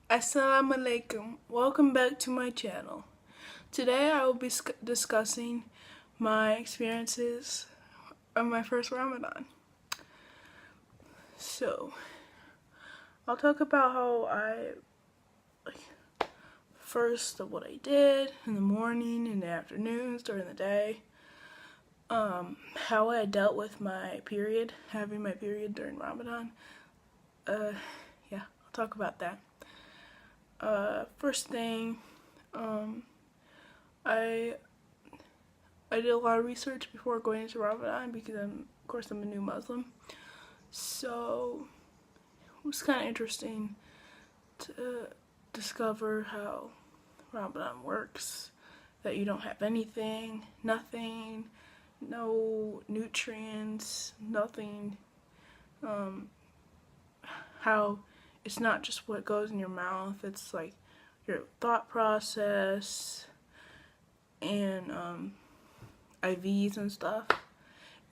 Assalamu alaikum. Welcome back to my channel. Today I will be discussing my experiences of my first Ramadan. So, I'll talk about how first of what I did in the morning, in the afternoons, during the day. How I dealt with my period, having my period during Ramadan. Yeah, I'll talk about that. First thing, I did a lot of research before going into Ramadan because of course I'm a new Muslim. So it was kind of interesting to discover how Ramadan works, that you don't have anything, nothing, no nutrients, nothing, how it's not just what goes in your mouth, it's like your thought process and IVs and stuff.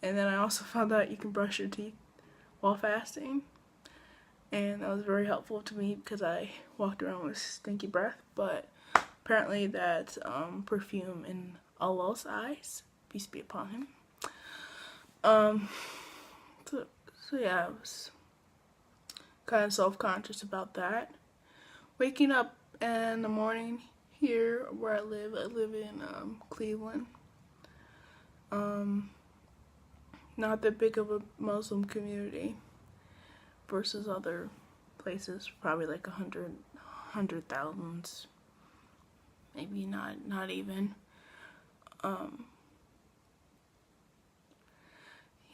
And then I also found out you can brush your teeth while fasting, and that was very helpful to me because I walked around with stinky breath. But apparently that's perfume in Allah's eyes, peace be upon him. So yeah, I was kind of self-conscious about that. Waking up in the morning here where I live in Cleveland. Not that big of a Muslim community versus other places, probably like 100,000, maybe not even.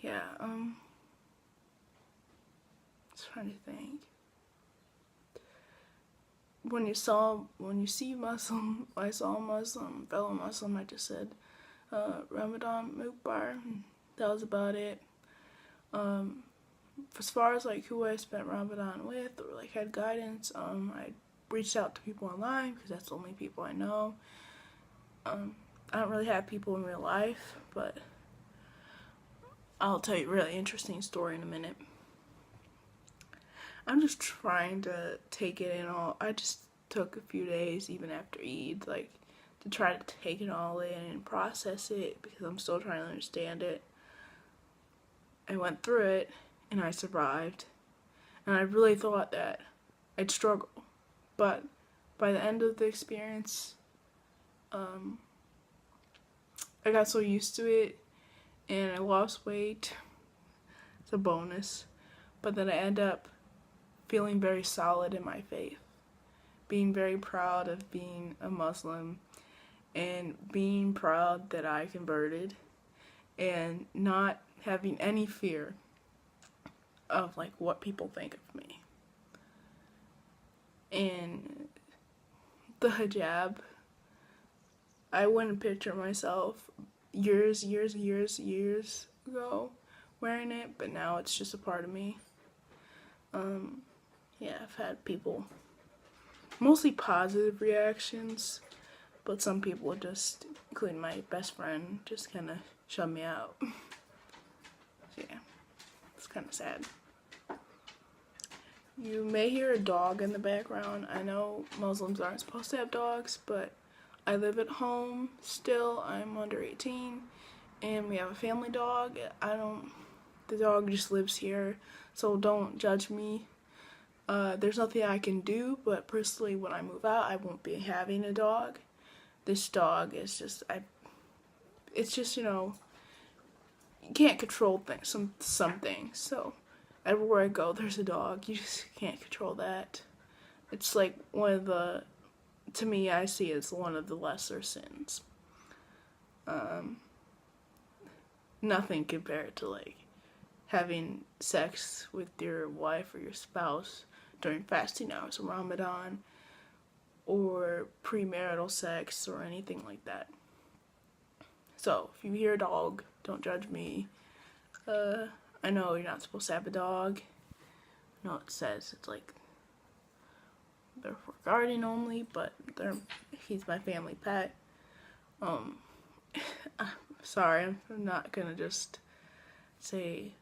Yeah, just trying to think. When you see Muslim, I saw a Muslim, fellow Muslim, I just said, Ramadan Mukbar. That was about it. As far as like who I spent Ramadan with or like had guidance, I reached out to people online because that's the only people I know. I don't really have people in real life, but I'll tell you a really interesting story in a minute. I'm just trying to take it in all. I just took a few days even after Eid, like to try to take it all in and process it because I'm still trying to understand it. I went through it and I survived, and I really thought that I'd struggle, but by the end of the experience, I got so used to it and I lost weight. It's a bonus, but then I end up feeling very solid in my faith, being very proud of being a Muslim and being proud that I converted and not having any fear of like what people think of me. And the hijab, I wouldn't picture myself years ago wearing it, but now it's just a part of me. Yeah, I've had people, mostly positive reactions, but some people just, including my best friend, just kind of shut me out. So yeah, it's kind of sad. You may hear a dog in the background. I know Muslims aren't supposed to have dogs, but I live at home still. I'm under 18, and we have a family dog. The dog just lives here, so don't judge me. There's nothing I can do, but personally, when I move out, I won't be having a dog. This dog is just, it's just, you can't control things, some things, so everywhere I go, there's a dog. You just can't control that. It's like to me, I see it as one of the lesser sins. Nothing compared to like having sex with your wife or your spouse during fasting hours of Ramadan, or premarital sex or anything like that. So if you hear a dog, don't judge me. I know you're not supposed to have a dog. I know it says it's like they're for guarding only, but he's my family pet. Sorry, I'm not gonna just say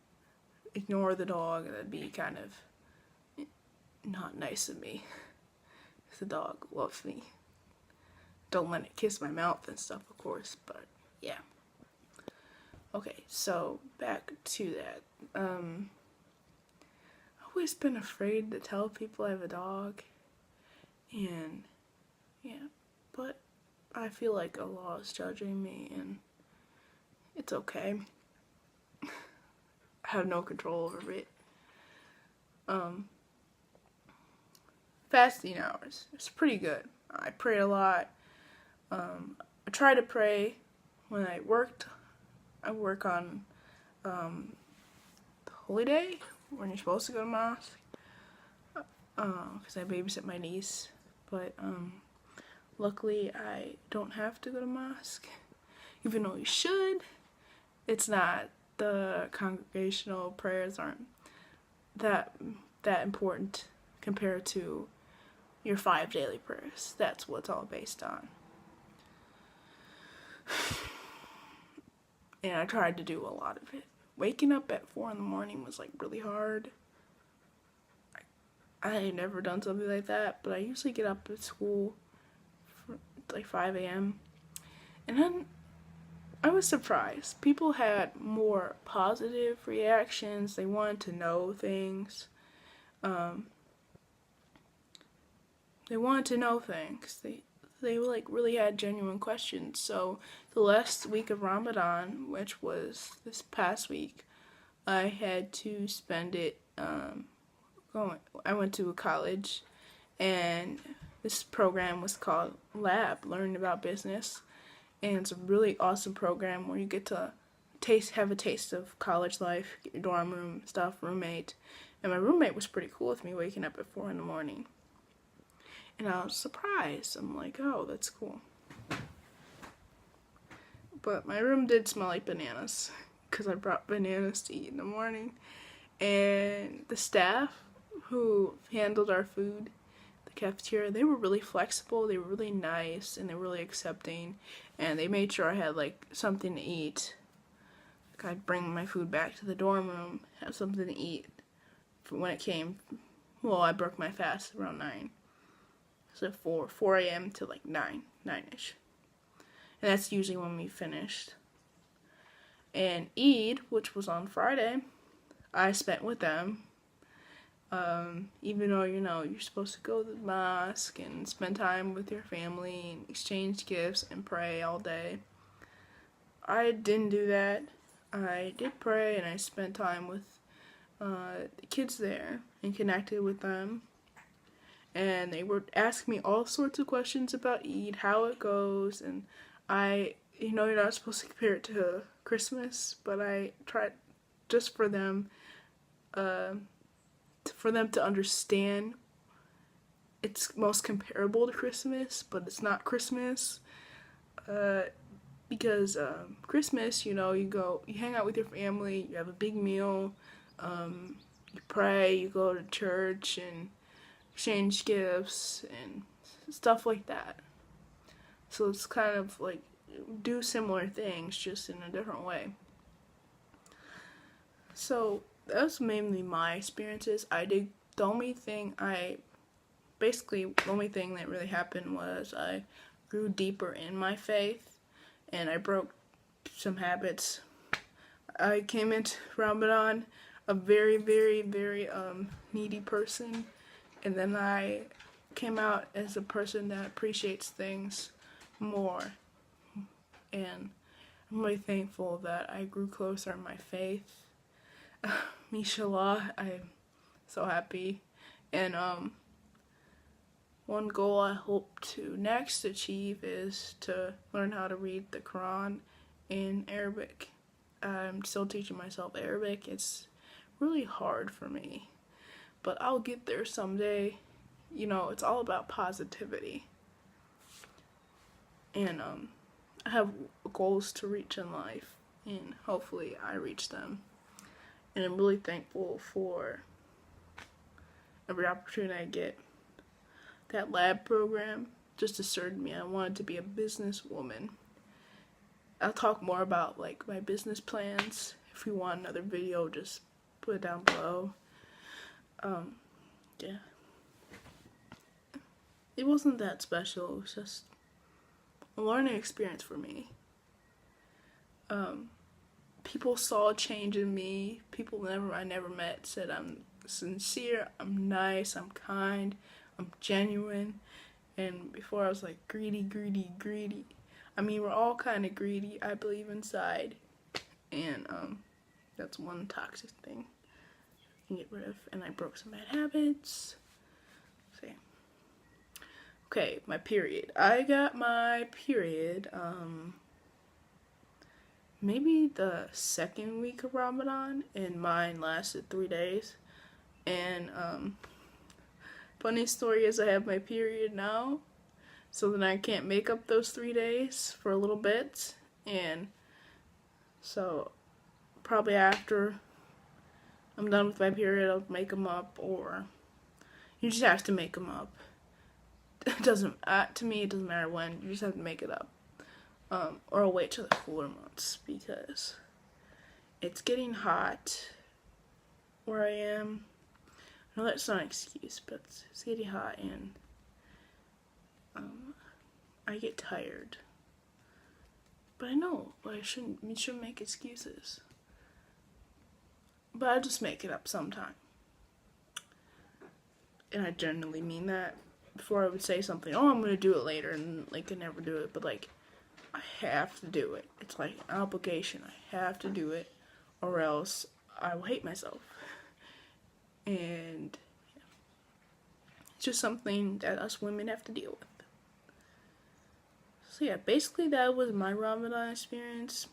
ignore the dog. That'd be kind of not nice of me. because the dog loves me. Don't let it kiss my mouth and stuff, of course, but yeah. Okay, so back to that. I've always been afraid to tell people I have a dog, and yeah, but I feel like Allah is judging me, and it's okay. I have no control over it. Fasting hours, it's pretty good. I pray a lot. I try to pray when I worked. I work on the holy day when you're supposed to go to mosque, because I babysit my niece. But luckily, I don't have to go to mosque, even though you should. It's not, the congregational prayers aren't that important compared to your 5 daily prayers. That's what it's all based on. And I tried to do a lot of it. Waking up at 4 in the morning was like really hard. I had never done something like that, but I usually get up at school for like 5 a.m. And then I was surprised. People had more positive reactions. They wanted to know things. They wanted to know things. They like really had genuine questions. So the last week of Ramadan, which was this past week, I had to spend it I went to a college, and this program was called Lab, Learning About Business. And it's a really awesome program where you get to have a taste of college life, get your dorm room stuff, roommate. And my roommate was pretty cool with me waking up at 4 in the morning. And I was surprised. I'm like, oh, that's cool. But my room did smell like bananas, because I brought bananas to eat in the morning. And the staff who handled our food, the cafeteria, they were really flexible, they were really nice, and they were really accepting. And they made sure I had like something to eat. Like, I'd bring my food back to the dorm room, have something to eat for when it came. Well, I broke my fast around 9. So 4 a.m. to like 9-ish. And that's usually when we finished. And Eid, which was on Friday, I spent with them. Even though, you're supposed to go to the mosque and spend time with your family and exchange gifts and pray all day. I didn't do that. I did pray, and I spent time with the kids there and connected with them. And they were asking me all sorts of questions about Eid, how it goes, and you're not supposed to compare it to Christmas, but I tried just for them to understand it's most comparable to Christmas, but it's not Christmas, because Christmas, you hang out with your family, you have a big meal, you pray, you go to church, and exchange gifts and stuff like that. So it's kind of like do similar things, just in a different way. So that was mainly my experiences. The only thing that really happened was I grew deeper in my faith, and I broke some habits. I came into Ramadan a very, very, very needy person, and then I came out as a person that appreciates things more. And I'm really thankful that I grew closer in my faith. Mashallah, I'm so happy. And one goal I hope to next achieve is to learn how to read the Quran in Arabic. I'm still teaching myself Arabic. It's really hard for me, but I'll get there someday. It's all about positivity. And I have goals to reach in life, and hopefully I reach them. And I'm really thankful for every opportunity I get. That lab program just assured me I wanted to be a businesswoman. I'll talk more about my business plans. If you want another video, just put it down below. Yeah. it wasn't that special. It was just a learning experience for me. People saw a change in me. People I never met said I'm sincere, I'm nice, I'm kind, I'm genuine. And before I was like greedy, greedy, greedy. I mean, we're all kind of greedy, I believe, inside. And that's one toxic thing I can get rid of. And I broke some bad habits. See. Okay, my period. I got my period maybe the second week of Ramadan, and mine lasted 3 days. And funny story is I have my period now, so then I can't make up those 3 days for a little bit. And so probably after I'm done with my period, I'll make them up, or you just have to make them up. It doesn't, to me, it doesn't matter when, you just have to make it up. Or I'll wait till the cooler months, because it's getting hot where I am. I know that's not an excuse, but it's getting hot, and I get tired. But I know, but we shouldn't make excuses. But I just make it up sometime. And I generally mean that. Before I would say something, oh, I'm gonna do it later, and like I never do it, but like I have to do it. It's like an obligation. I have to do it, or else I will hate myself. And yeah, it's just something that us women have to deal with. So yeah, basically that was my Ramadan experience.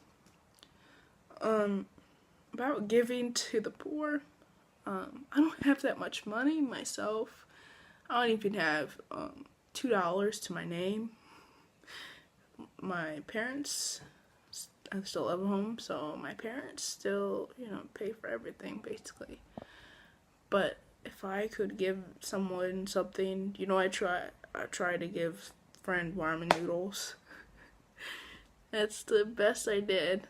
About giving to the poor. I don't have that much money myself. I don't even have $2 to my name. My parents, I still live at home, so my parents still, pay for everything, basically. But if I could give someone something, I try to give friend ramen noodles. That's the best I did.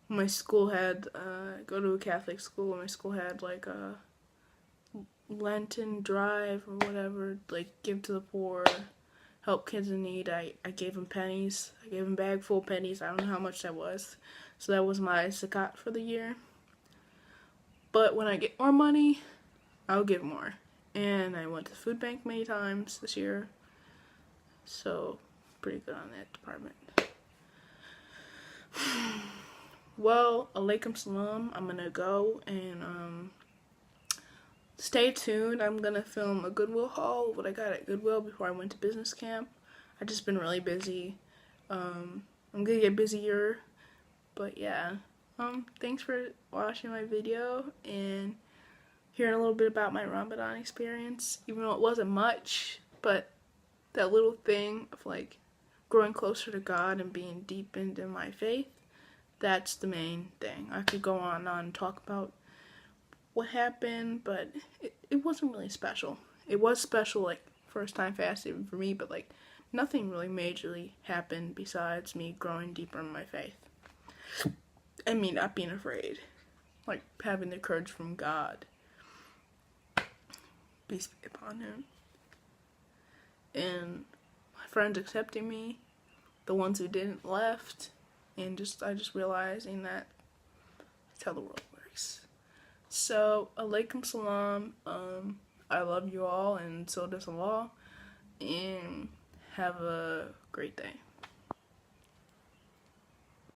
My school had, go to a Catholic school, and my school had like a Lenten drive or whatever, like give to the poor, help kids in need. I gave them pennies. I gave them a bag full of pennies. I don't know how much that was. So that was my zakat for the year. But when I get more money, I'll give more. And I went to the food bank many times this year. So, pretty good on that department. Well, alaikum salam. I'm gonna go and stay tuned. I'm gonna film a Goodwill haul, what I got at Goodwill before I went to business camp. I've just been really busy. I'm gonna get busier, but yeah. Thanks for watching my video and hearing a little bit about my Ramadan experience, even though it wasn't much, but that little thing of like growing closer to God and being deepened in my faith, that's the main thing. I could go on and talk about what happened, but it wasn't really special. It was special, like, first time fasting for me, but, like, nothing really majorly happened besides me growing deeper in my faith. I mean, not being afraid. Like, having the courage from God. Peace be upon him. And my friends accepting me, the ones who didn't left, and I just realizing that that's how the world works. So, alaikum salam. I love you all, and so does Allah. And have a great day.